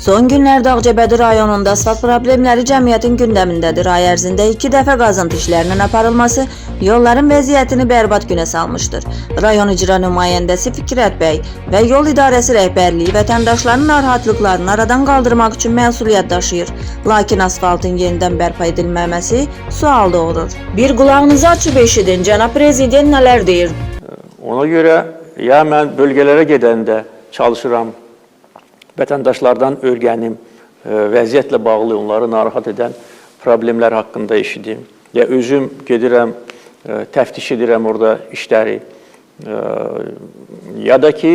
Son günlerde Ağcabədi rayonunda asfalt problemləri cəmiyyətin gündəmindədir. Ay ərzində 2 dəfə qazıntı işlərinin aparılması yolların vəziyyətini bərbad günə salmışdır. Rayon icra nümayəndəsi Fikrət bəy və yol idarəsi rəhbərliyi vətəndaşların narahatlıqlarını aradan qaldırmaq üçün məsuliyyət daşıyır. Lakin asfaltın yenidən bərpa edilməməsi sual doğurur. Bir qulağınızı açıb eşidin, cənab prezident nələr deyir? Ona görə ya mən bölgələrə gedəndə çalışıram, vətəndaşlardan öyrənim, vəziyyətlə bağlı onları narahat edən problemlər haqqında eşidim. Ya özüm gedirəm, təftiş edirəm orada işləri. Ya da ki,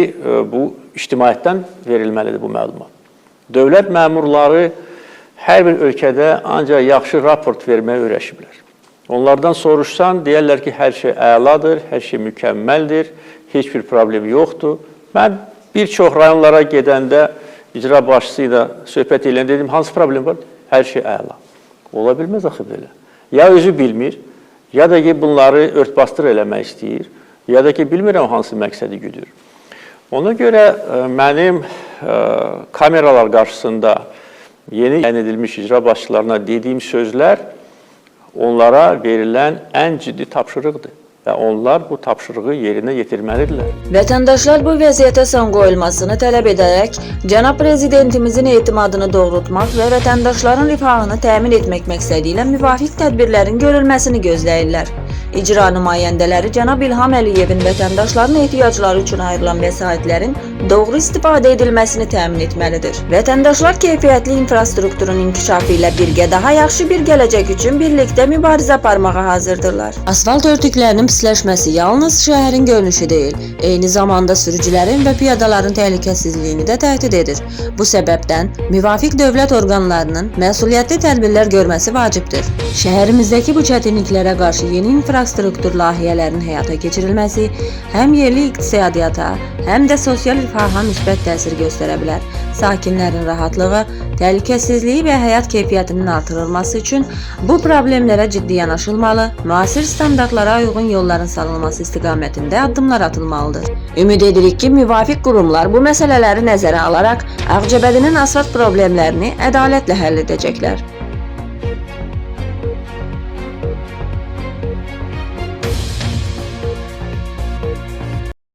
bu ictimaiyyətdən verilməlidir bu məlumat. Dövlət məmurları hər bir ölkədə ancaq yaxşı raport verməyə öyrəşiblər. Onlardan soruşsan, deyərlər ki, hər şey əladır, hər şey mükəmməldir, heç bir problem yoxdur. Mən bir çox rayonlara gedəndə icra başçısı ilə söhbət edən dedim, hansı problem var? Hər şey əla. Ola bilməz axı belə. Ya özü bilmir, ya da ki, bunları örtbasdır eləmək istəyir, ya da ki, bilmirəm hansı məqsədi güdür. Ona görə mənim kameralar qarşısında yeni təyin edilmiş icra başçılarına dediyim sözlər onlara verilən ən ciddi tapşırıqdır. Və onlar bu tapşırığı yerinə yetirməlidirlər. Vətəndaşlar bu vəziyyətə son qoyulmasını tələb edərək, cənab prezidentimizin etimadını doğrultmaq və vətəndaşların rifahını təmin etmək məqsədi ilə müvafiq tədbirlərin görülməsini gözləyirlər. İcra nümayəndələri cənab İlham Əliyevin vətəndaşların ehtiyacları üçün ayrılan vəsaitlərin doğru istifadə edilməsini təmin etməlidir. Vətəndaşlar keyfiyyətli infrastrukturun inkişafı ilə birgə daha yaxşı bir gələcək üçün birlikdə mübarizə aparmağa hazırdırlar. Asfalt örtüklərinin pisləşməsi yalnız şəhərin görünüşü deyil, eyni zamanda sürücülərin və piyadaların təhlükəsizliyini də təhdid edir. Bu səbəbdən müvafiq dövlət orqanlarının məsuliyyətli tədbirlər görməsi vacibdir. Şəhərimizdəki bu çətinliklərə qarşı yeni infrastruktur layihələrinin həyata keçirilməsi həm yerli iqtisadiyyata, həm də sosial rifaha müsbət təsir göstərə bilər. Sakinlərin rahatlığı, təhlükəsizliyi və həyat keyfiyyətinin artırılması üçün bu problemlərə ciddi yanaşılmalı, müasir standartlara uyğun yolların salınması istiqamətində addımlar atılmalıdır. Ümid edirik ki, müvafiq qurumlar bu məsələləri nəzərə alaraq Ağcabədinin asfalt problemlərini ədalətlə həll edəcəklər.